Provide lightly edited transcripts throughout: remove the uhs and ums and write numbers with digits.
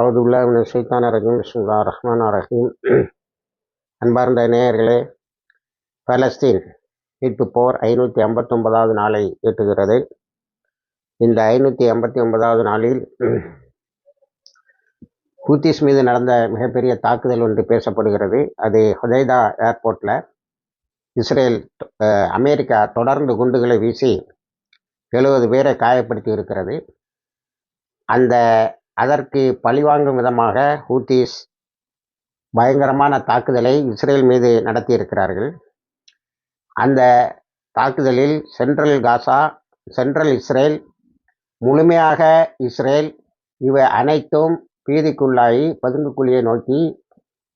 அவுதுல்லாஹி மினஷ் ஷைத்தானிர் ரஜீம். பிஸ்மில்லாஹிர் ரஹ்மானிர் ரஹீம். அன்பார்ந்த நேயர்களே, பலஸ்தீன் மீட்பு போர் 559வது நாளை எட்டுகிறது. இந்த 589வது நாளில் ஹூத்திஸ் மீது நடந்த மிகப்பெரிய தாக்குதல் ஒன்று பேசப்படுகிறது. அது ஹுதைதா ஏர்போர்ட்டில் அமெரிக்கா தொடர்ந்து குண்டுகளை வீசி 70 பேரை காயப்படுத்தி இருக்கிறது. அதற்கு பழிவாங்கும் விதமாக ஹூத்திஸ் பயங்கரமான தாக்குதலை இஸ்ரேல் மீது நடத்தியிருக்கிறார்கள். அந்த தாக்குதலில் சென்ட்ரல் இஸ்ரேல், முழுமையாக இஸ்ரேல் இவை அனைத்தும் பீதிக்குள்ளாகி பதுங்குக்குழியை நோக்கி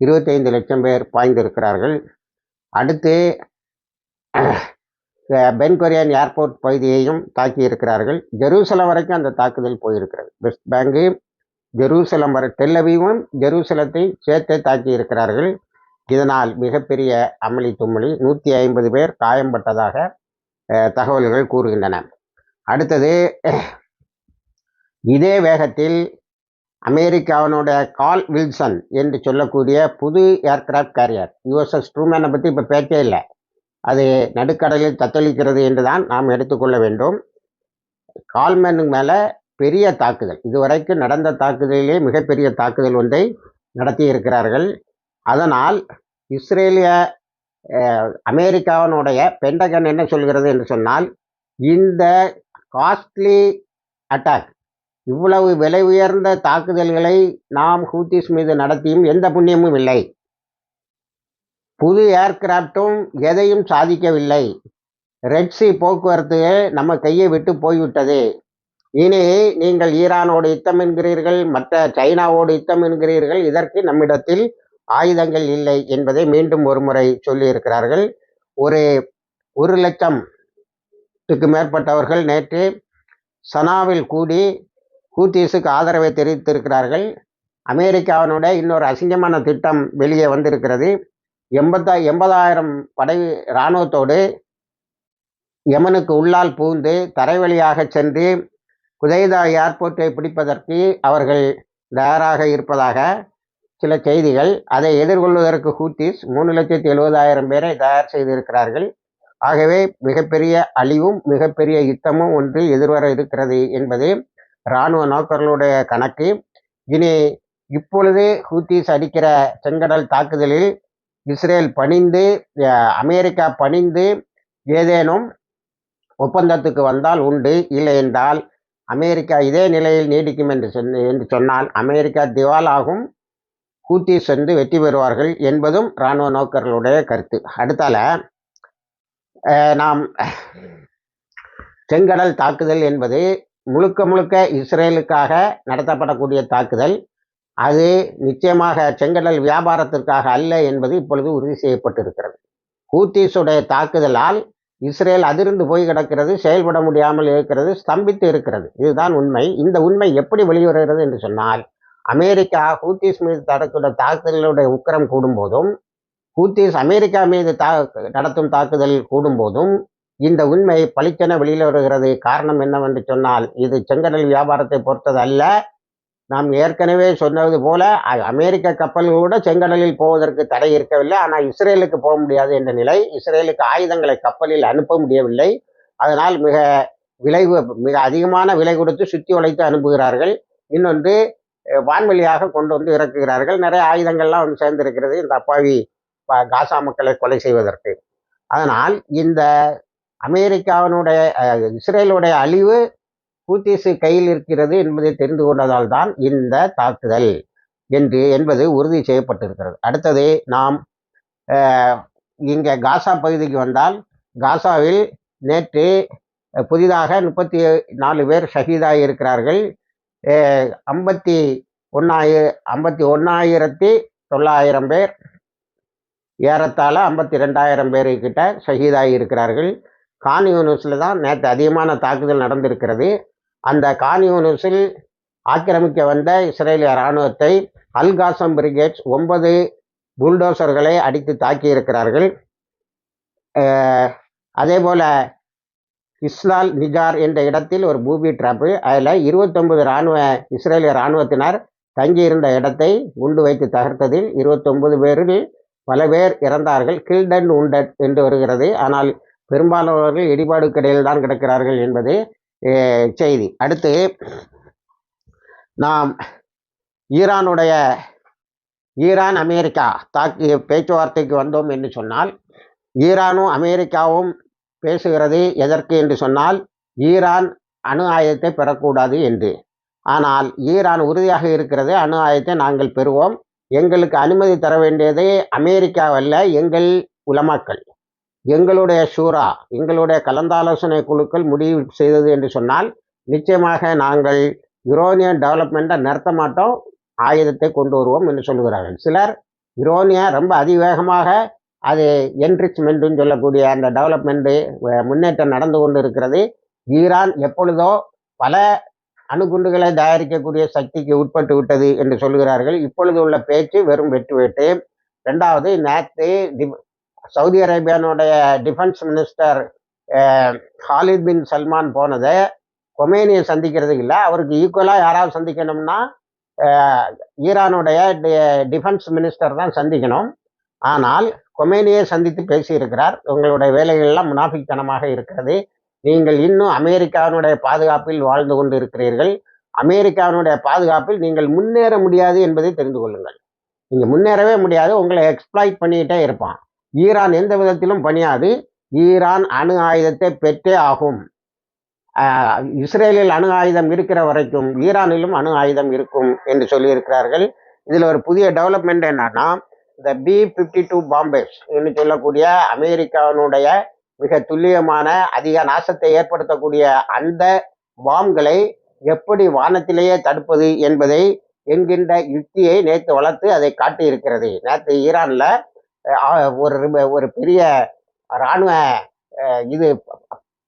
25 லட்சம் பேர் பாய்ந்திருக்கிறார்கள். அடுத்து பென்குரியன் ஏர்போர்ட் பகுதியையும் தாக்கியிருக்கிறார்கள். ஜெருசலம் வரைக்கும் அந்த தாக்குதல் போயிருக்கிறது. வெஸ்ட் பேங்கு, ஜெருசலம் வரை, டெல்லவீவும் ஜெருசலத்தை சேர்த்தே தாக்கி இருக்கிறார்கள். இதனால் மிகப்பெரிய அமளி தும்மளி, 150 பேர் காயம்பட்டதாக தகவல்கள் கூறுகின்றன. அடுத்தது, இதே வேகத்தில் அமெரிக்காவினுடைய கால் வில்சன் என்று சொல்லக்கூடிய புது ஏர்கிராஃப்ட் கேரியர் USS ட்ரூமேனை பற்றி இப்போ பேச்சே இல்லை. அது நடுக்கடலில் தத்தளிக்கிறது என்று தான் நாம் எடுத்துக்கொள்ள வேண்டும். கால்மேனுக்கு மேலே பெரிய தாக்குதல், இதுவரைக்கும் நடந்த தாக்குதலிலே மிகப்பெரிய தாக்குதல் ஒன்றை நடத்தியிருக்கிறார்கள். அதனால் அமெரிக்காவினுடைய பென்டகன் என்ன சொல்கிறது என்று சொன்னால், இந்த காஸ்ட்லி அட்டாக், இவ்வளவு விலை உயர்ந்த தாக்குதல்களை நாம் ஹூத்திஸ் மீது நடத்தியும் எந்த புண்ணியமும் இல்லை, புது ஏர்கிராஃப்டும் எதையும் சாதிக்கவில்லை, ரெட்சி போக்குவரத்து நம்ம கையை விட்டு போய்விட்டது, இனி நீங்கள் ஈரானோடு யுத்தம் என்கிறீர்கள், மற்ற சைனாவோடு யுத்தம் என்கிறீர்கள், இதற்கு நம்மிடத்தில் ஆயுதங்கள் இல்லை என்பதை மீண்டும் ஒரு முறை சொல்லியிருக்கிறார்கள். ஒரு 1,00,000த்துக்கு மேற்பட்டவர்கள் நேற்று சனாவில் கூடி ஹூத்திஸுக்கு ஆதரவை தெரிவித்திருக்கிறார்கள். அமெரிக்காவினுடைய இன்னொரு அசிங்கமான திட்டம் வெளியே வந்திருக்கிறது. 80,000 படை இராணுவத்தோடு யமனுக்கு உள்ளால் புகுந்து தரைவழியாக சென்று ஹுதைதா ஏர்போர்ட்டை பிடிப்பதற்கு அவர்கள் தயாராக இருப்பதாக சில செய்திகள். அதை எதிர்கொள்வதற்கு ஹூத்திஸ் 3,70,000 பேரை தயார் செய்திருக்கிறார்கள். ஆகவே மிகப்பெரிய அழிவும் மிகப்பெரிய யுத்தமும் ஒன்று எதிர்வர இருக்கிறது என்பது இராணுவ நோக்கர்களுடைய கணக்கு. இப்பொழுது ஹூத்திஸ் அடிக்கிற செங்கடல் தாக்குதலில் இஸ்ரேல் அமெரிக்கா பணிந்து ஏதேனும் ஒப்பந்தத்துக்கு வந்தால் உண்டு, இல்லை என்றால் அமெரிக்கா இதே நிலையில் நீடிக்கும் என்று சொன்னால் அமெரிக்கா திவாலாகும், ஹூத்திஸ் வந்து வெற்றி பெறுவார்கள் என்பதும் இராணுவ நோக்கர்களுடைய கருத்து. அடுத்தால நாம் செங்கடல் தாக்குதல் என்பது முழுக்க இஸ்ரேலுக்காக நடத்தப்படக்கூடிய தாக்குதல். அது நிச்சயமாக செங்கடல் வியாபாரத்திற்காக அல்ல என்பது இப்பொழுது உறுதி செய்யப்பட்டிருக்கிறது. ஹூத்திஸுடைய தாக்குதலால் இஸ்ரேல் அதிர்ந்து போய் கிடக்கிறது, செயல்பட முடியாமல் இருக்கிறது, ஸ்தம்பித்து இருக்கிறது. இதுதான் உண்மை. இந்த உண்மை எப்படி வெளிவருகிறது என்று சொன்னால், அமெரிக்கா ஹூத்திஸ் மீது நடக்கிற தாக்குதலுடைய உக்கிரம் கூடும்போதும், ஹூத்திஸ் அமெரிக்கா மீது நடத்தும் தாக்குதல் கூடும்போதும் இந்த உண்மை பளிச்சென வெளியில் வருகிறது. காரணம் என்னவென்று சொன்னால், இது செங்கடல் வியாபாரத்தை பொறுத்தது அல்ல. நாம் ஏற்கனவே சொன்னது போல அமெரிக்க கப்பல்கள் கூட செங்கடலில் போவதற்கு தடை இருக்கவில்லை. ஆனால் இஸ்ரேலுக்கு போக முடியாது என்ற நிலை. இஸ்ரேலுக்கு ஆயுதங்களை கப்பலில் அனுப்ப முடியவில்லை. அதனால் மிக அதிகமான விலை கொடுத்து சுற்றி உழைத்து அனுப்புகிறார்கள். இன்னொன்று, வான்வெளியாக கொண்டு வந்து இறக்குகிறார்கள். நிறைய ஆயுதங்கள்லாம் வந்து சேர்ந்திருக்கிறது இந்த அப்பாவி காசா மக்களை கொலை செய்வதற்கு. அதனால் இந்த இஸ்ரேலுடைய அழிவு ஹூத்திஸ் கையில் இருக்கிறது என்பதை தெரிந்து கொண்டதால் தான் இந்த தாக்குதல் என்பது உறுதி செய்யப்பட்டிருக்கிறது. அடுத்தது, நாம் இங்கே காசா பகுதிக்கு வந்தால், காசாவில் நேற்று புதிதாக 34 பேர் ஷஹீதாகி இருக்கிறார்கள். 51,900 பேர், ஏறத்தாழ 52,000 பேருக்கிட்ட ஷஹீதாகி இருக்கிறார்கள். கான் யூனிஸில் தான் நேற்று அதிகமான தாக்குதல் நடந்திருக்கிறது. அந்த கான் யூனிஸில் ஆக்கிரமிக்க வந்த இஸ்ரேலிய இராணுவத்தை அல்-காசம் பிரிகேட்ஸ் 9 புல்டோசர்களை அடித்து தாக்கியிருக்கிறார்கள். அதே போல் இஸ்லால் நிஜார் என்ற இடத்தில் ஒரு பூபி டிராப்பு, அதில் 29 இஸ்ரேலிய இராணுவத்தினர் தங்கியிருந்த இடத்தை குண்டு வைத்து தகர்த்ததில் 29 பேரில் பல பேர் இறந்தார்கள். கில்ட் அண்ட் உண்டட் என்று வருகிறது. ஆனால் பெரும்பாலானவர்கள் இடிபாடுக்கிடையில் தான் கிடக்கிறார்கள் என்பது செய்தி. அடுத்து நாம் ஈரான் அமெரிக்கா பேச்சுவார்த்தைக்கு வந்தோம் என்று சொன்னால், ஈரானும் அமெரிக்காவும் பேசுகிறது எதற்கு என்று சொன்னால், ஈரான் அணு ஆயுதத்தை பெறக்கூடாது என்று. ஆனால் ஈரான் உறுதியாக இருக்கிறது, அணு ஆயுதத்தை நாங்கள் பெறுவோம், எங்களுக்கு அனுமதி தர வேண்டியது அமெரிக்காவல்ல, எங்கள் உலமாக்கள், எங்களுடைய ஷூரா, எங்களுடைய கலந்தாலோசனை குழுக்கள் முடிவு செய்தது என்று சொன்னால் நிச்சயமாக நாங்கள் யுரேனியம் டெவலப்மெண்ட்டை நிறுத்த மாட்டோம், ஆயுதத்தை கொண்டு வருவோம் என்று சொல்லுகிறார்கள். சிலர் யுரேனியம் ரொம்ப அதிவேகமாக அது என்ரிச்மெண்ட்டுன்னு சொல்லக்கூடிய அந்த டெவலப்மெண்ட்டு முன்னேற்றம் நடந்து கொண்டு இருக்கிறது. ஈரான் எப்பொழுதோ பல அணுகுண்டுகளை தயாரிக்கக்கூடிய சக்திக்கு உட்பட்டு விட்டது என்று சொல்லுகிறார்கள். இப்பொழுது உள்ள பேச்சு வெறும் வெட்டு. ரெண்டாவது, நேற்று சவுதி அரேபியானுடைய defence minister Khalid bin Salman போனதை கொமேனியை சந்திக்கிறதுக்கு இல்லை, அவருக்கு ஈக்குவலாக யாராவது சந்திக்கணும்னா ஈரானுடைய டிஃபென்ஸ் மினிஸ்டர் தான் சந்திக்கணும். ஆனால் கொமேனியை சந்தித்து பேசியிருக்கிறார். உங்களுடைய வேலைகள்லாம் முனாஃபிக்தனமாக இருக்கிறது, நீங்கள் இன்னும் அமெரிக்காவினுடைய பாதுகாப்பில் வாழ்ந்து கொண்டு இருக்கிறீர்கள், அமெரிக்காவினுடைய பாதுகாப்பில் நீங்கள் முன்னேற முடியாது என்பதை தெரிந்து கொள்ளுங்கள். நீங்கள் முன்னேறவே முடியாது, உங்களை எக்ஸ்ப்ளாய்ட் பண்ணிக்கிட்டே இருப்பான். ஈரான் எந்த விதத்திலும் பணியாது, ஈரான் அணு ஆயுதத்தை பெற்றே ஆகும். இஸ்ரேலில் அணு ஆயுதம் இருக்கிற வரைக்கும் ஈரானிலும் அணு ஆயுதம் இருக்கும் என்று சொல்லியிருக்கிறார்கள். இதில் ஒரு புதிய டெவலப்மெண்ட் என்னன்னா, இந்த B-52 பாம்பர்ஸ் என்று சொல்லக்கூடிய அமெரிக்காவினுடைய மிக துல்லியமான அதிக நாசத்தை ஏற்படுத்தக்கூடிய அந்த பாம்களை எப்படி வானத்திலேயே தடுப்பது என்பதை என்கின்ற யுக்தியை நேற்று வளர்த்து அதை காட்டியிருக்கிறது. நேற்று ஈரானில் ஒரு பெரிய இராணுவ இது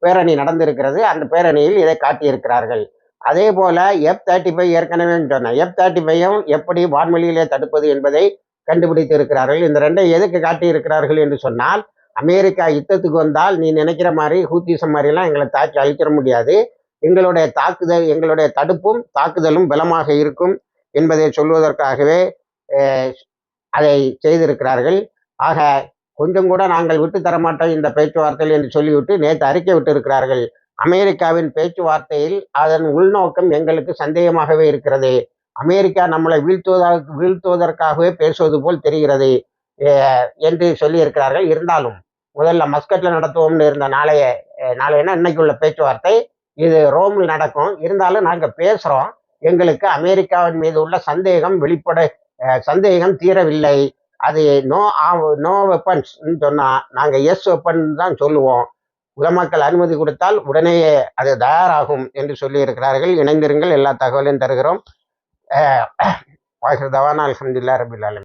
பேரணி நடந்திருக்கிறது. அந்த பேரணியில் இதை காட்டியிருக்கிறார்கள். அதே போல F-35 ஏற்கனவே சொன்னேன், F-35 எப்படி வான்வெளியிலே தடுப்பது என்பதை கண்டுபிடித்து இருக்கிறார்கள். இந்த ரெண்டை எதுக்கு காட்டியிருக்கிறார்கள் என்று சொன்னால், அமெரிக்கா யுத்தத்துக்கு வந்தால் நீ நினைக்கிற மாதிரி ஹூத்திசம் மாதிரிலாம் எங்களை தாக்கி அழிச்சிட முடியாது, எங்களுடைய தடுப்பும் தாக்குதலும் பலமாக இருக்கும் என்பதை சொல்வதற்காகவே அதை செய்திருக்கிறார்கள். ஆக கொஞ்சம் கூட நாங்கள் விட்டு தரமாட்டோம் இந்த பேச்சுவார்த்தையில் என்று சொல்லிவிட்டு நேற்று அறிக்கை விட்டிருக்கிறார்கள். அமெரிக்காவின் பேச்சுவார்த்தையில் அதன் உள்நோக்கம் எங்களுக்கு சந்தேகமாகவே இருக்கிறது, அமெரிக்கா நம்மளை வீழ்த்துவதற்காகவே பேசுவது போல் தெரிகிறது என்று சொல்லியிருக்கிறார்கள். இருந்தாலும் முதல்ல மஸ்கட்டில் நடத்துவோம்னு இருந்த நாளையனா இன்னைக்குள்ள பேச்சுவார்த்தை இது ரோமில் நடக்கும். இருந்தாலும் நாங்கள் பேசுகிறோம், எங்களுக்கு அமெரிக்காவின் மீது உள்ள சந்தேகம் தீரவில்லை, அது நோ வெப்பன்ஸ் சொன்னால் நாங்கள் எஸ் வெப்பன் தான் சொல்லுவோம், உலமாக்கள் அனுமதி கொடுத்தால் உடனேயே அது தயாராகும் என்று சொல்லியிருக்கிறார்கள். இணைந்திருங்கள், எல்லா தகவலையும் தருகிறோம். வாஹிர் தவானா அல்ஹம்துலில்லாஹி ரபில் ஆலமீன்.